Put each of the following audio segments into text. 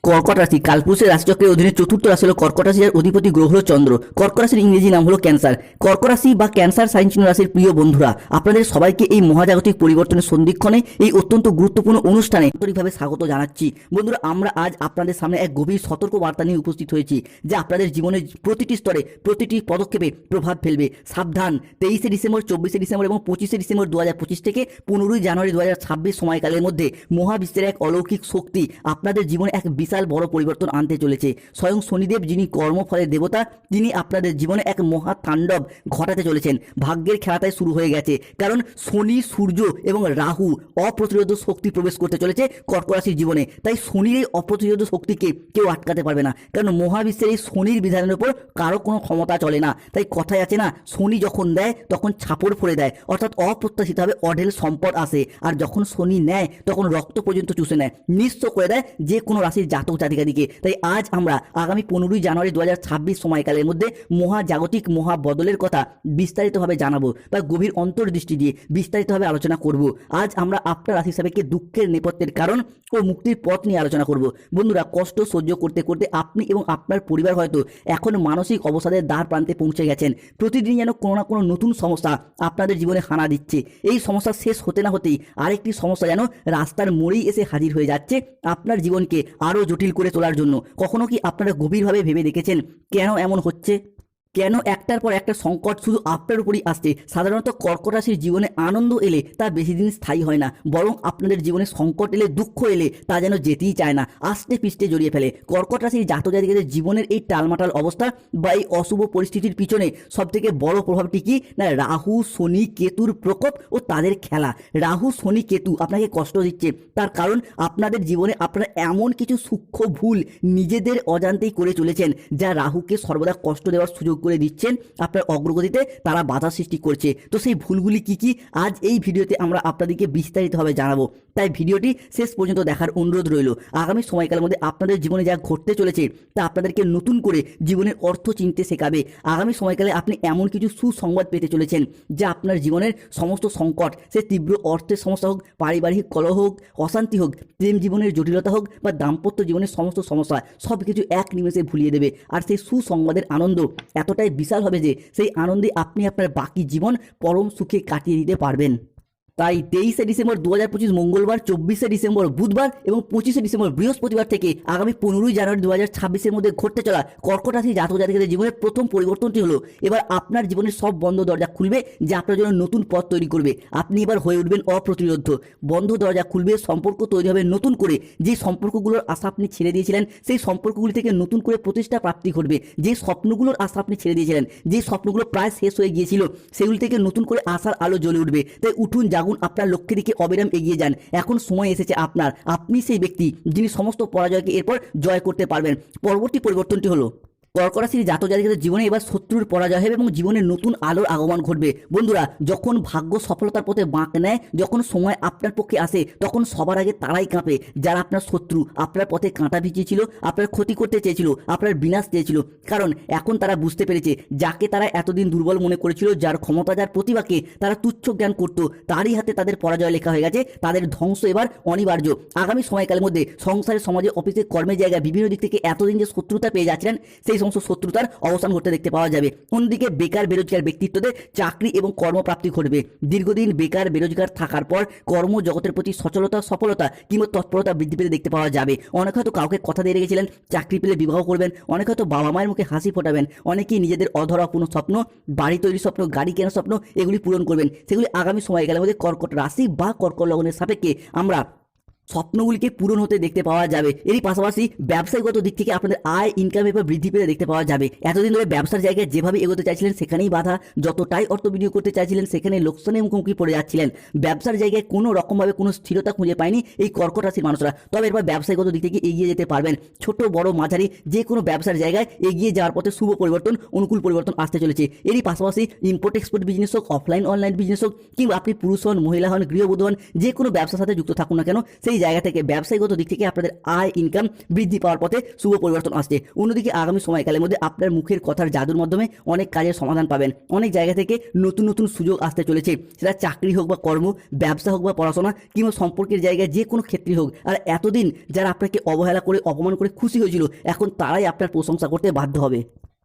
কর্কট রাশি কালপুরুষের রাশিচক্রের অধীনে চতুর্থ রাশি হলো কর্কট রাশি, যার অধিপতি গ্রহ হলো চন্দ্র। কর্কট রাশির ইংরেজি নাম হলো ক্যান্সার। কর্কট রাশি বা ক্যান্সার সাইন চিহ্ন রাশির প্রিয় বন্ধুরা, আপনাদের সবাইকে এই মহাজাগতিক পরিবর্তনের সন্ধিক্ষণে এই অত্যন্ত গুরুত্বপূর্ণ অনুষ্ঠানে আন্তরিকভাবে স্বাগত জানাচ্ছি। বন্ধুরা, আমরা আজ আপনাদের সামনে এক গভীর সতর্ক বার্তা নিয়ে উপস্থিত হয়েছি, যা আপনাদের জীবনের প্রতিটি স্তরে প্রতিটি পদক্ষেপে প্রভাব ফেলবে। সাবধান! 23শে ডিসেম্বর, 24শে ডিসেম্বর এবং 25শে ডিসেম্বর 2025 থেকে 15ই জানুয়ারি 2026 সময়কালের মধ্যে মহাবিশ্বের এক অলৌকিক শক্তি আপনাদের জীবনে এক বিশাল বড় পরিবর্তন আনতে চলেছে। স্বয়ং শনিদেব, যিনি কর্মফলের দেবতা, তিনি আপনাদের জীবনে এক মহা তাণ্ডব ঘটাতে চলেছেন। ভাগ্যের খেলাটাই শুরু হয়ে গেছে, কারণ শনি, সূর্য এবং রাহু অপ্রতিরোধ শক্তি প্রবেশ করতে চলেছে কর্কট রাশির জীবনে। তাই শনির এই অপ্রতিরোধ শক্তিকে কেউ আটকাতে পারবে না, কারণ মহাবিশ্বের এই শনির বিধানের উপর কারো কোনো ক্ষমতা চলে না। তাই কথায় আছে না, শনি যখন দেয় তখন ছাপড় ফোড়ে দেয়, অর্থাৎ অপ্রত্যাশিতভাবে অঢেল সম্পদ আসে। আর যখন শনি নেয় তখন রক্ত পর্যন্ত চুষে নেয়, নিঃস্ব করে দেয় যে কোনো রাশির জাতক জাতিকাদিকে। তাই আজ আমরা আগামী 15ই জানুয়ারি 2026 সময়কালের মধ্যে মহাজাগতিক মহাবদলের কথা বিস্তারিতভাবে জানাবো বা গভীর অন্তর্দৃষ্টি দিয়ে বিস্তারিতভাবে আলোচনা করব। আজ আমরা আপনার রাশি হিসাবে দুঃখের নেপথ্যের কারণ ও মুক্তির পথ নিয়ে আলোচনা করব। বন্ধুরা, কষ্ট সহ্য করতে করতে আপনি এবং আপনার পরিবার হয়তো এখন মানসিক অবসাদের দ্বার প্রান্তে পৌঁছে গেছেন। প্রতিদিন যেন কোনো না কোনো নতুন সমস্যা আপনাদের জীবনে হানা দিচ্ছে। এই সমস্যা শেষ হতে না হতেই আরেকটি সমস্যা যেন রাস্তার মোড়েই এসে হাজির হয়ে যাচ্ছে আপনার জীবনকে আরও জটিল করে তোলার জন্য। কখনো কি আপনারা গভীরভাবে ভেবে দেখেছেন কেন এমন হচ্ছে? কেন একটার পর একটা সংকট শুধু আপনার উপরই আসছে? সাধারণত কর্কট রাশির জীবনে আনন্দ এলে তা বেশি দিন স্থায়ী হয় না, বরং আপনাদের জীবনে সংকট এলে, দুঃখ এলে তা যেন যেতেই চায় না, আস্তে পিষ্টে জড়িয়ে ফেলে। কর্কট রাশির জাতক জাতিকাদের জীবনের এই টালমাটাল অবস্থা বা এই অশুভ পরিস্থিতির পিছনে সবথেকে বড় প্রভাবটি কি না, রাহু, শনি, কেতুর প্রকোপ ও তাদের খেলা। রাহু, শনি, কেতু আপনাকে কষ্ট দিচ্ছে, তার কারণ আপনাদের জীবনে আপনারা এমন কিছু সূক্ষ্ম ভুল নিজেদের অজান্তেই করে চলেছেন, যা রাহুকে সর্বদা কষ্ট দেওয়ার সুযোগ করে দিচ্ছেন। আপনার অগ্রগতিতে তারা বাধা সৃষ্টি করছে। তো সেই ভুলগুলি কি কি আজ এই ভিডিওতে আমরা আপনাদেরকে বিস্তারিতভাবে জানাবো। তাই ভিডিওটি শেষ পর্যন্ত দেখার অনুরোধ রইল। আগামী সময়কালের মধ্যে আপনাদের জীবনে যা ঘটতে চলেছে তা আপনাদেরকে নতুন করে জীবনের অর্থ চিনতে শেখাবে। আগামী সময়কালে আপনি এমন কিছু সুসংবাদ পেতে চলেছেন, যা আপনার জীবনের সমস্ত সংকট, সে তীব্র অর্থের সমস্যা হোক, পারিবারিক কলহ হোক, অশান্তি হোক, প্রেম জীবনের জটিলতা হোক বা দাম্পত্য জীবনের সমস্ত সমস্যা, সব কিছু এক নিমেষে ভুলিয়ে দেবে। আর সেই সুসংবাদের আনন্দ এতটাই বিশাল হবে যে সেই আনন্দে আপনি আপনার বাকি জীবন পরম সুখে কাটিয়ে দিতে পারবেন। তাই 23শে ডিসেম্বর 2025 মঙ্গলবার, 24শে ডিসেম্বর বুধবার এবং 25শে ডিসেম্বর বৃহস্পতিবার থেকে আগামী 15ই জানুয়ারি 2026-এর মধ্যে ঘটতে চলা কর্কট রাশি জাতক জাতিকাদের জীবনের প্রথম পরিবর্তনটি হলো, এবার আপনার জীবনের সব বন্ধ দরজা খুলবে, যা আপনার জন্য নতুন পথ তৈরি করবে। আপনি এবার হয়ে উঠবেন অপ্রতিরোধ্য। বন্ধ দরজা খুলবে, সম্পর্ক তৈরি হবে নতুন করে। যে সম্পর্কগুলোর আশা আপনি ছেড়ে দিয়েছিলেন, সেই সম্পর্কগুলি থেকে নতুন করে প্রতিষ্ঠা প্রাপ্তি ঘটবে। যে স্বপ্নগুলোর আশা আপনি ছেড়ে দিয়েছিলেন, যে স্বপ্নগুলো প্রায় শেষ হয়ে গিয়েছিল, সেগুলি থেকে নতুন করে আশার আলো জ্বলে উঠবে। তাই উঠুন, জাগুন, আপনার লক্ষ্যের দিকে অবিরাম এগিয়ে যান। এখন সময় এসেছে আপনার। আপনি সেই ব্যক্তি যিনি সমস্ত পরাজয়কে এরপর জয় করতে পারবেন। পরবর্তী পরিবর্তনটি হলো, কর্কট রাশির জাতক জাতিকাদের জীবনে এবার শত্রুর পরাজয় হবে এবং জীবনে নতুন আলোর আগমন ঘটবে। বন্ধুরা, যখন ভাগ্য সফলতার পথে বাঁক নেয়, যখন সময় আপনার পক্ষে আসে, তখন সবার আগে তারাই কাঁপে যারা আপনার শত্রু, আপনার পথে কাঁটা ভিজিয়েছিল, আপনার ক্ষতি করতে চেয়েছিল, আপনার বিনাশ চেয়েছিল। কারণ এখন তারা বুঝতে পেরেছে, যাকে তারা এতদিন দুর্বল মনে করেছিল, যার ক্ষমতা, যার প্রতিভাকে তারা তুচ্ছ জ্ঞান করত, তারই হাতে তাদের পরাজয় লেখা হয়ে গেছে। তাদের ধ্বংস এবার অনিবার্য। আগামী সময়কালের মধ্যে সংসারে, সমাজে, অফিসে, কর্মের জায়গায় বিভিন্ন দিক থেকে এতদিন যে শত্রুতা পেয়ে যাচ্ছিলেন, সেই সমস্ত শত্রুতার অবসান ঘটতে দেখতে পাওয়া যাবে। অন্যদিকে বেকার বেরোজগার ব্যক্তিত্বদের চাকরি এবং কর্মপ্রাপ্তি ঘটবে। দীর্ঘদিন বেকার বেরোজগার থাকার পর কর্মজগতের প্রতি সচলতা, সফলতা কিংবা তৎপরতা বৃদ্ধি পেতে দেখতে পাওয়া যাবে। অনেকে হয়তো কাউকে কথা দিয়ে রেখেছিলেন চাকরি পেলে বিবাহ করবেন, অনেকে হয়তো বাবা মায়ের মুখে হাসি ফোটাবেন, অনেকেই নিজেদের অধরা কোনো স্বপ্ন, বাড়ি তৈরির স্বপ্ন, গাড়ি কেনার স্বপ্ন, এগুলি পূরণ করবেন। সেগুলি আগামী সময়কালের মধ্যে কর্কট রাশি বা কর্কট লগ্নের সাপেক্ষে আমরা স্বপ্নগুলিকে পূরণ হতে দেখতে পাওয়া যাবে। এরই পাশাপাশি ব্যবসায়িকগত দিক থেকে আপনাদের আয়, ইনকাম এবার বৃদ্ধি পেতে দেখতে পাওয়া যাবে। এতদিন ধরে ব্যবসার জায়গায় যেভাবে এগোতে চাইছিলেন সেখানেই বাধা, যতটাই অর্থ বিনিয়োগ করতে চাইছিলেন সেখানে লোকসানের মুখোমুখি পড়ে যাচ্ছিলেন। ব্যবসার জায়গায় কোনো রকমভাবে কোনো স্থিরতা খুঁজে পায়নি এই কর্কট রাশির মানুষরা। তবে এবার ব্যবসায়িকগত দিক থেকে এগিয়ে যেতে পারবেন। ছোট বড় মাঝারি যে কোনো ব্যবসার জায়গায় এগিয়ে যাওয়ার পথে শুভ পরিবর্তন, অনুকূল পরিবর্তন আসতে চলেছে। এরই পাশাপাশি ইম্পোর্ট এক্সপোর্ট বিজনেস হোক, অফলাইন অনলাইন বিজনেস হোক, কিংবা আপনি পুরুষ হন, মহিলা হন, গৃহবধূ হন, যে কোনো ব্যবসার সাথে যুক্ত থাকুন না কেন, সেই সেই জায়গা থেকে ব্যবসায়িকগত দিক থেকে আপনাদের আয় ইনকাম বৃদ্ধি পাওয়ার পথে শুভ পরিবর্তন আসছে। অন্যদিকে আগামী সময়কালের মধ্যে আপনার মুখের কথার জাদুর মাধ্যমে অনেক কাজের সমাধান পাবেন। অনেক জায়গা থেকে নতুন নতুন সুযোগ আসতে চলেছে, সেটা চাকরি হোক বা কর্ম, ব্যবসা হোক বা পড়াশোনা, কিংবা সম্পর্কের জায়গায় যে কোনো ক্ষেত্রে হোক। আর এতদিন যারা আপনাকে অবহেলা করে অপমান করে খুশি হয়েছিল, এখন তারাই আপনার প্রশংসা করতে বাধ্য হবে।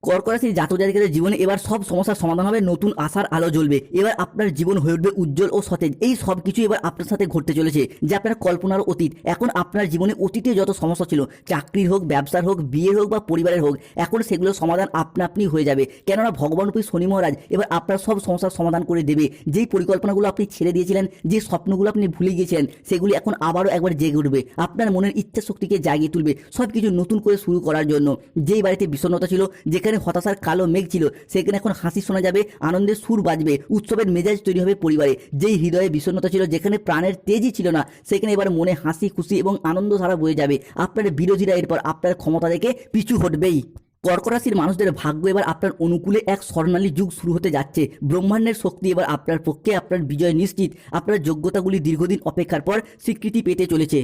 কর্কট রাশির জাতক জাতিকাদের জীবনে এবার সব সমস্যার সমাধান হবে, নতুন আশার আলো জ্বলবে। এবার আপনার জীবন হয়ে উঠবে উজ্জ্বল ও সতেজ। এই সব কিছু এবার আপনার সাথে ঘটতে চলেছে যে আপনার কল্পনার অতীত। এখন আপনার জীবনে অতীতে যত সমস্যা ছিল, চাকরির হোক, ব্যবসার হোক, বিয়ের হোক বা পরিবারের হোক, এখন সেগুলোর সমাধান আপনা আপনি হয়ে যাবে। কেননা ভগবানরূপী শনি মহারাজ এবার আপনার সব সমস্যার সমাধান করে দেবে। যেই পরিকল্পনাগুলো আপনি ছেড়ে দিয়েছিলেন, যে স্বপ্নগুলো আপনি ভুলে গিয়েছিলেন, সেগুলি এখন আবারও একবার জেগে উঠবে। আপনার মনের ইচ্ছা শক্তিকে জাগিয়ে তুলবে সব কিছু নতুন করে শুরু করার জন্য। যেই বাড়িতে বিষণ্ণতা ছিল, যেখানে হতাশার কালো মেঘ ছিল, সেখানে এখন হাসি শোনা যাবে, আনন্দের সুর বাজবে, উৎসবের মেজাজ তৈরি হবে পরিবারে। যেই হৃদয়ে বিষণ্ণতা ছিল, যেখানে প্রাণের তেজই ছিল না, সেখানে এবার মনে হাসি খুশি এবং আনন্দ ধারা বয়ে যাবে। আপনার বিরোধীরা এরপর আপনার ক্ষমতা দেখে পিছু হটবেই। কর্কট রাশির মানুষদের ভাগ্য এবার আপনার অনুকূলে এক স্বর্ণালী যুগ শুরু হতে যাচ্ছে। ব্রহ্মাণ্ডের শক্তি এবার আপনার পক্ষে, আপনার বিজয় নিশ্চিত। আপনার যোগ্যতাগুলি দীর্ঘদিন অপেক্ষার পর স্বীকৃতি পেতে চলেছে।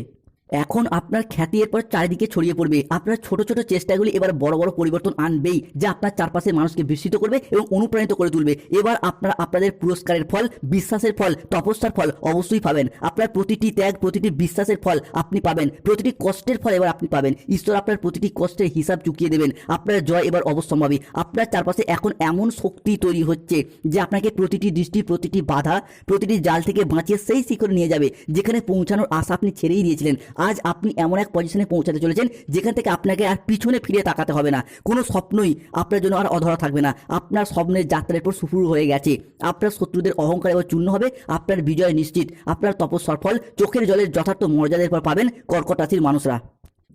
এখন আপনার খ্যাতি এরপর চারিদিকে ছড়িয়ে পড়বে। আপনার ছোট ছোট চেষ্টাগুলি এবার বড় বড় পরিবর্তন আনবেই, যা আপনার চারপাশের মানুষকে বিস্মিত করবে এবং অনুপ্রাণিত করে তুলবে। এবার আপনারা আপনাদের পুরস্কারের ফল, বিশ্বাসের ফল, তপস্যার ফল অবশ্যই পাবেন। আপনার প্রতিটি ত্যাগ, প্রতিটি বিশ্বাসের ফল আপনি পাবেন। প্রতিটি কষ্টের ফল এবার আপনি পাবেন। ঈশ্বর আপনার প্রতিটি কষ্টের হিসাব চুকিয়ে দেবেন। আপনার জয় এবার অবশ্যম্ভাবী। আপনার চারপাশে এখন এমন শক্তি তৈরি হচ্ছে যে আপনাকে প্রতিটি দৃষ্টি, প্রতিটি বাধা, প্রতিটি জাল থেকে বাঁচিয়ে সেই শিখরে নিয়ে যাবে যেখানে পৌঁছানোর আশা আপনি ছেড়েই দিয়েছিলেন। আজ আপনি এমন এক পজিশনে পৌঁছাতে চলেছেন যেখান থেকে আপনাকে আর পিছনে ফিরে তাকাতে হবে না। কোনো স্বপ্নই আপনার জন্য আর অধরা থাকবে না। আপনার স্বপ্নের যাত্রার পর শুরু হয়ে গেছে। আপনার শত্রুদের অহংকার এবার চূর্ণ হবে। আপনার বিজয় নিশ্চিত। আপনার তপস্যার ফল চোখের জলের যথার্থ মর্যাদার পর পাবেন কর্কট রাশির মানুষরা।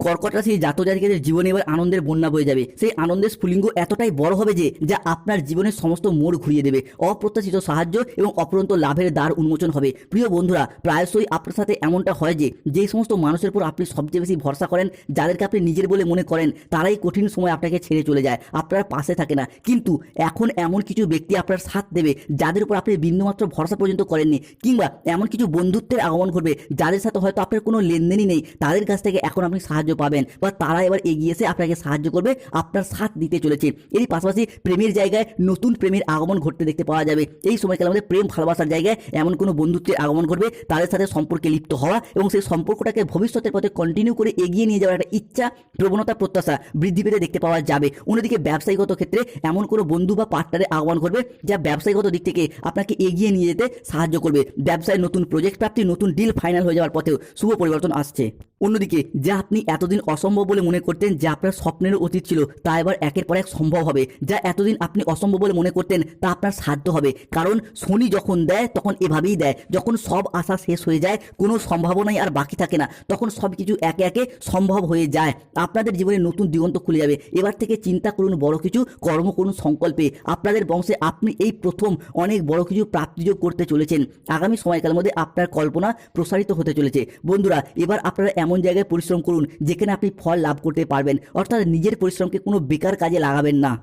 কর্কট রাশির জাতক জাতিকাদের জীবনে এবার আনন্দের বন্যা বয়ে যাবে। সেই আনন্দের স্ফুলিঙ্গ এতটাই বড় হবে যে যা আপনার জীবনের সমস্ত মোড় ঘুরিয়ে দেবে। অপ্রত্যাশিত সাহায্য এবং অপরন্ত লাভের দ্বার উন্মোচন হবে। প্রিয় বন্ধুরা, প্রায়শই আপনার সাথে এমনটা হয় যে যেই সমস্ত মানুষের উপর আপনি সবচেয়ে বেশি ভরসা করেন, যাদেরকে আপনি নিজের বলে মনে করেন, তারাই কঠিন সময় আপনাকে ছেড়ে চলে যায়, আপনার পাশে থাকে না। কিন্তু এখন এমন কিছু ব্যক্তি আপনার সাথ দেবে যাদের উপর আপনি বিন্দুমাত্র ভরসা পর্যন্ত করেননি, কিংবা এমন কিছু বন্ধুত্বের আগমন ঘটবে যাদের সাথে হয়তো আপনার কোনো লেনদেনই নেই, তাদের কাছ থেকে এখন আপনি সাহায্য পাবেন বা তারা এবার এগিয়ে এসে আপনাকে সাহায্য করবে, আপনার সাথ দিতে চলেছে। এরই পাশাপাশি প্রেমের জায়গায় নতুন প্রেমের আগমন ঘটতে দেখতে পাওয়া যাবে। এই সময়কালের মধ্যে প্রেম ভালোবাসার জায়গায় এমন কোনো বন্ধুত্বের আগমন ঘটবে, তাদের সাথে সম্পর্কে লিপ্ত হওয়া এবং সেই সম্পর্কটাকে ভবিষ্যতের পথে কন্টিনিউ করে এগিয়ে নিয়ে যাওয়ার একটা ইচ্ছা, প্রবণতা, প্রত্যাশা বৃদ্ধি পেতে দেখতে পাওয়া যাবে। অন্যদিকে ব্যবসায়িকগত ক্ষেত্রে এমন কোনো বন্ধু বা পার্টনারের আগমন ঘটবে যা ব্যবসায়িকগত দিক থেকে আপনাকে এগিয়ে নিয়ে যেতে সাহায্য করবে। ব্যবসায় নতুন প্রজেক্ট প্রাপ্তি, নতুন ডিল ফাইনাল হয়ে যাওয়ার পথেও শুভ পরিবর্তন আসছে। অন্যদিকে যা আপনি এতদিন অসম্ভব বলে মনে করতেন, যা আপনার স্বপ্নের অতীত ছিল, তা এবার একের পর এক সম্ভব হবে। যা এতদিন আপনি অসম্ভব বলে মনে করতেন, তা আপনার সাধ্য হবে। কারণ শনি যখন দেয় তখন এভাবেই দেয়। যখন সব আশা শেষ হয়ে যায়, কোনো সম্ভাবনাই আর বাকি থাকে না, তখন সব কিছু একে একে সম্ভব হয়ে যায়। আপনাদের জীবনে নতুন দিগন্ত খুলে যাবে। এবার থেকে চিন্তা করুন বড় কিছু, কর্ম করুন সংকল্পে। আপনাদের বংশে আপনি এই প্রথম অনেক বড় কিছু প্রাপ্তিযোগ করতে চলেছেন। আগামী সময়কালের মধ্যে আপনার কল্পনা প্রসারিত হতে চলেছে। বন্ধুরা, এবার আপনারা এমন জায়গায় পরিশ্রম করুন যেখানে আপনি ফল লাভ করতে পারবেন, অর্থাৎ নিজের পরিশ্রমকে কোনো বেকার কাজে লাগাবেন না।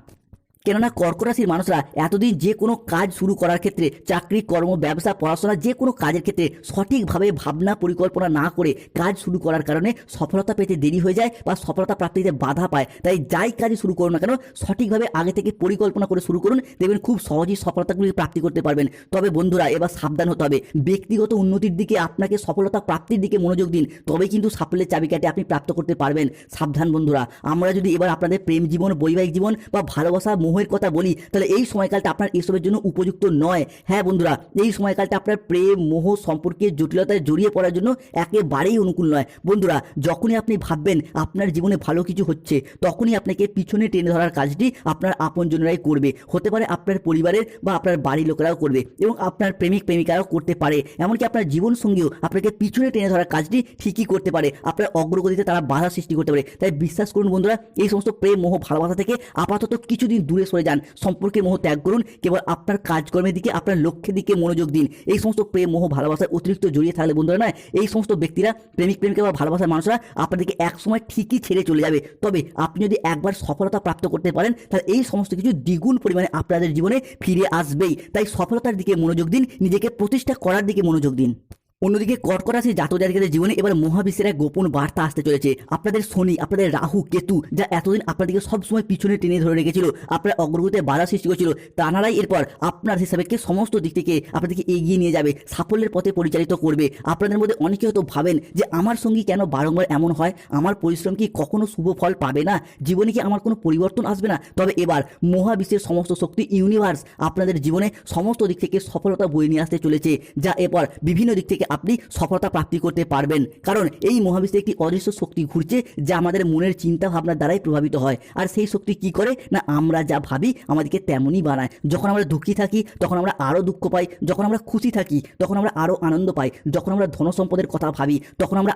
কেননা কর্কট রাশির মানুষরা এতদিন যে কোনো কাজ শুরু করার ক্ষেত্রে, চাকরি, কর্ম, ব্যবসা, পড়াশোনা, যে কোনো কাজের ক্ষেত্রে সঠিকভাবে ভাবনা পরিকল্পনা না করে কাজ শুরু করার কারণে সফলতা পেতে দেরি হয়ে যায় বা সফলতা প্রাপ্তিতে বাধা পায়। তাই যাই কাজই শুরু করুন না কেন, সঠিকভাবে আগে থেকে পরিকল্পনা করে শুরু করুন, দেখবেন খুব সহজেই সফলতাগুলি প্রাপ্তি করতে পারবেন। তবে বন্ধুরা, এবার সাবধান হতে হবে। ব্যক্তিগত উন্নতির দিকে, আপনাকে সফলতা প্রাপ্তির দিকে মনোযোগ দিন, তবে কিন্তু সাফল্যের চাবিকাঠি আপনি প্রাপ্ত করতে পারবেন। সাবধান বন্ধুরা, আমরা যদি এবার আপনাদের প্রেম জীবন, বৈবাহিক জীবন বা ভালোবাসা, মোহের কথা বলি, তাহলে এই সময়কালটা আপনার এসবের জন্য উপযুক্ত নয়। হ্যাঁ বন্ধুরা, এই সময়কালটা আপনার প্রেম, মোহ, সম্পর্কের জটিলতায় জড়িয়ে পড়ার জন্য একেবারেই অনুকূল নয়। বন্ধুরা, যখনই আপনি ভাববেন আপনার জীবনে ভালো কিছু হচ্ছে, তখনই আপনাকে পিছনে টেনে ধরার কাজটি আপনার আপনজনেরাই করবে। হতে পারে আপনার পরিবারের বা আপনার বাড়ির লোকেরাও করবে এবং আপনার প্রেমিক প্রেমিকারাও করতে পারে। এমনকি আপনার জীবনসঙ্গীও আপনাকে পিছনে টেনে ধরার কাজটি ঠিকই করতে পারে। আপনার অগ্রগতিতে তারা বাধা সৃষ্টি করতে পারে। তাই বিশ্বাস করুন বন্ধুরা, এই সমস্ত প্রেম, মোহ, ভালোবাসা থেকে আপাতত কিছুদিন দূরে সরে যান। সম্পর্কের মোহ ত্যাগ করুন। কেবল আপনার কাজকর্মের দিকে, আপনার লক্ষ্যের দিকে মনোযোগ দিন। এই সমস্ত প্রেম, মোহ, ভালোবাসার অতিরিক্ত জড়িয়ে থাকলে বন্ধুরা নয়, এই সমস্ত ব্যক্তিরা, প্রেমিক প্রেমিকা বা ভালোবাসার মানুষরা আপনাদেরকে একসময় ঠিকই ছেড়ে চলে যাবে। তবে আপনি যদি একবার সফলতা প্রাপ্ত করতে পারেন, তাহলে এই সমস্ত কিছু দ্বিগুণ পরিমাণে আপনাদের জীবনে ফিরে আসবেই। তাই সফলতার দিকে মনোযোগ দিন, নিজেকে প্রতিষ্ঠা করার দিকে মনোযোগ দিন। অন্যদিকে কর্কট রাশির জাতক জাতিকাদের জীবনে এবার মহাবিশ্বের এক গোপন বার্তা আসতে চলেছে। আপনাদের শনি, আপনাদের রাহু, কেতু, যা এতদিন আপনাদেরকে সবসময় পিছনে টেনে ধরে রেখেছিল, আপনার অগ্রগতিতে বাধা সৃষ্টি করেছিল, তানারাই এরপর আপনার হিসাবে সমস্ত দিক থেকে আপনাদেরকে এগিয়ে নিয়ে যাবে, সাফল্যের পথে পরিচালিত করবে। আপনাদের মধ্যে অনেকে হয়তো ভাবেন যে আমার সঙ্গী কেন বারংবার এমন হয়, আমার পরিশ্রম কি কখনো শুভ ফল পাবে না, জীবনে কি আমার কোনো পরিবর্তন আসবে না? তবে এবার মহাবিশ্বের সমস্ত শক্তি, ইউনিভার্স আপনাদের জীবনে সমস্ত দিক থেকে সফলতা বয়ে নিয়ে আসতে চলেছে, যা এরপর বিভিন্ন দিক থেকে আপনি সফলতা প্রাপ্তি করতে পারবেন। কারণ এই মহাবিশ্বে একটি অদৃশ্য শক্তি ঘুরছে, যা আমাদের মনের চিন্তা ভাবনার দ্বারাই প্রভাবিত হয়। আর সেই শক্তি কি করে না, আমরা যা ভাবি আমাদেরকে তেমনই বানায়। যখন আমরা দুঃখী থাকি তখন আমরা আরও দুঃখ পাই, যখন আমরা খুশি থাকি তখন আমরা আরও আনন্দ পাই, যখন আমরা ধনসম্পদের কথা ভাবি তখন আমরা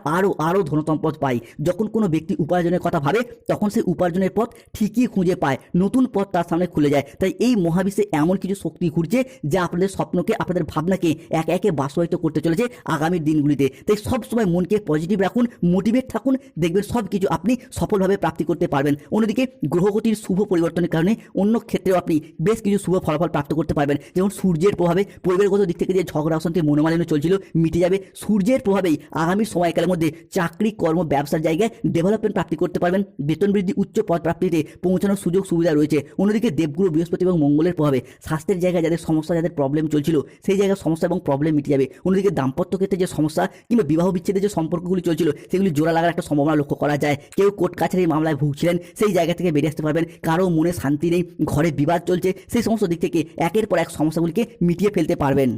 আরও ধনসম্পদ পাই, যখন কোনো ব্যক্তি উপার্জনের কথা ভাবে তখন সেই উপার্জনের পথ ঠিকই খুঁজে পায়, নতুন পথ তার সামনে খুলে যায়। তাই এই মহাবিশ্বে এমন কিছু শক্তি ঘুরছে যা আপনাদের স্বপ্নকে, আপনাদের ভাবনাকে একে একে বাস্তবায়িত করতে চলেছে আগামী দিনগুলিতে। তাই সবসময় মনকে পজিটিভ রাখুন, মোটিভেট থাকুন, দেখবেন সব কিছু আপনি সফলভাবে প্রাপ্তি করতে পারবেন। অন্যদিকে গ্রহগতির শুভ পরিবর্তনের কারণে অন্য ক্ষেত্রেও আপনি বেশ কিছু শুভ ফলাফল প্রাপ্ত করতে পারবেন। যেমন সূর্যের প্রভাবে পরিবারগত দিক থেকে যে ঝগড়া অশান্তি, মনোমালিন্য চলছিল মিটে যাবে। সূর্যের প্রভাবেই আগামী সময়কালের মধ্যে চাকরি, কর্ম, ব্যবসার জায়গায় ডেভেলপমেন্ট প্রাপ্তি করতে পারবেন। বেতন বৃদ্ধি, উচ্চ পদ প্রাপ্তিতে পৌঁছানোর সুযোগ সুবিধা রয়েছে। অন্যদিকে দেবগুরু বৃহস্পতি এবং মঙ্গলের প্রভাবে স্বাস্থ্যের জায়গায় যাদের সমস্যা, যাদের প্রবলেম চলছিল সেই জায়গায় সমস্যা এবং প্রবলেম মিটে যাবে। অন্যদিকে দাম্পত্য ক্ষেত্রে যে সমস্যা কিংবা বিবাহ বিচ্ছেদের যে সম্পর্কগুলি চলছিল সেগুলি জোড়া লাগার একটা সম্ভাবনা লক্ষ্য করা যায়। কেউ কোর্ট কাছারির মামলায় ভুগছিলেন, সেই জায়গা থেকে বেরিয়ে আসতে পারবেন। কারো মনে শান্তি নেই, ঘরে বিবাদ চলছে, সেই সমস্ত দিক থেকে একের পর এক সমস্যাগুলিকে মিটিয়ে ফেলতে পারবেন।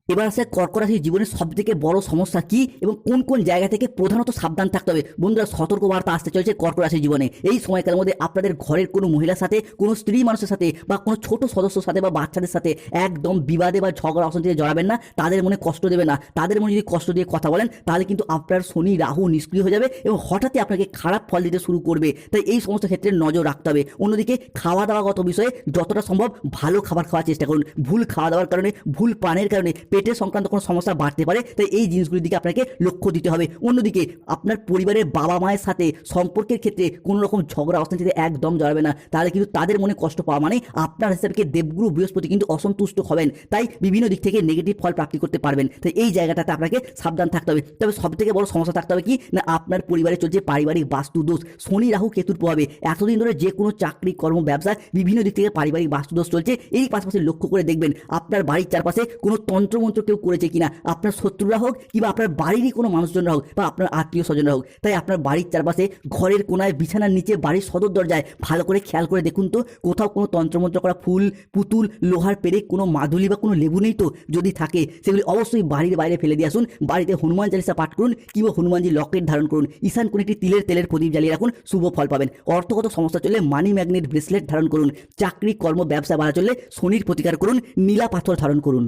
এবার আসে কর্কট রাশির জীবনের সবথেকে বড় সমস্যা কি এবং কোন কোন জায়গা থেকে প্রধানত সাবধান থাকতে হবে। বন্ধুরা, সতর্কবার্তা আসতে চলেছে কর্কট রাশির জীবনে। এই সময়কালের মধ্যে আপনাদের ঘরের কোনো মহিলার সাথে, কোনো স্ত্রী মানুষের সাথে বা কোনো ছোট সদস্যর সাথে বা বাচ্চাদের সাথে একদম বিবাদে বা ঝগড়া অশান্তিতে জড়াবেন না। তাদের মনে কষ্ট দেবে না। তাদের মনে যদি কষ্ট দিয়ে কথা বলেন তাহলে কিন্তু আপনার শনি রাহু নিষ্ক্রিয় হয়ে যাবে এবং হঠাৎই আপনাকে খারাপ ফল দিতে শুরু করবে। তাই এই সমস্ত ক্ষেত্রে নজর রাখতে হবে। অন্যদিকে খাওয়া দাওয়াগত বিষয়ে যতটা সম্ভব ভালো খাবার খাওয়ার চেষ্টা করুন। ভুল খাওয়া দাওয়ার কারণে, ভুল পানের কারণে পেটের সংক্রান্ত কোনো সমস্যা বাড়তে পারে। তাই এই জিনিসগুলির দিকে আপনাকে লক্ষ্য দিতে হবে। অন্যদিকে আপনার পরিবারের বাবা মায়ের সাথে সম্পর্কের ক্ষেত্রে কোনো রকম ঝগড়া অশান্তিতে একদম জড়াবে না। তাহলে কিন্তু তাদের মনে কষ্ট পাওয়া মানে আপনার হিসাবে দেবগুরু বৃহস্পতি কিন্তু অসন্তুষ্ট হবেন। তাই বিভিন্ন দিক থেকে নেগেটিভ ফল প্রাপ্তি করতে পারবেন। তাই এই জায়গাটাতে আপনাকে সাবধান থাকতে হবে। তবে সবথেকে বড় সমস্যা থাকতে হবে কি না, আপনার পরিবারে চলছে পারিবারিক বাস্তু দোষ। শনি রাহু কেতুর প্রভাবে এতদিন ধরে যে কোনো চাকরি, কর্ম, ব্যবসা বিভিন্ন দিক থেকে পারিবারিক বাস্তু দোষ চলছে। এই পাশাপাশি লক্ষ্য করে দেখবেন আপনার বাড়ির চারপাশে কোনো তন্ত্রমন্ত্র কেউ করেছে কিনা, আপনার শত্রুরা হোক কিংবা আপনার বাড়িরই কোনো মানুষজনরা হোক বা আপনার আত্মীয় স্বজনরা হোক। তাই আপনার বাড়ির চারপাশে, ঘরের কোনায়, বিছানার নিচে, বাড়ির সদর দরজায় ভালো করে খেয়াল করে দেখুন তো কোথাও কোনো তন্ত্রমন্ত্র করা ফুল, পুতুল, লোহার পেরেক, কোনো মাদুলি বা কোনো লেবু নেই তো? যদি থাকে সেগুলি অবশ্যই বাড়ির বাইরে ফেলে দিয়ে আসুন। বাড়িতে হনুমান চালিসা পাঠ করুন কিংবা হনুমানজি লকেট ধারণ করুন। ঈশান কোণে একটি তেলের প্রদীপ জ্বালিয়ে রাখুন, শুভ ফল পাবেন। অর্থগত সমস্যা চললে মানি ম্যাগনেট ব্রেসলেট ধারণ করুন। চাকরি, কর্ম, ব্যবসা বাড়া চললে শনির প্রতিকার করুন, নীলা পাথর ধারণ করুন।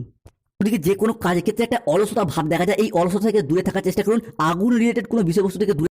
ওদিকে যে কোনো কাজের ক্ষেত্রে একটা অলসতা ভাব দেখা যায়, এই অলসতা থেকে দূরে থাকার চেষ্টা করুন। আগুন রিলেটেড কোনো বিষয়বস্তু থেকে দূরে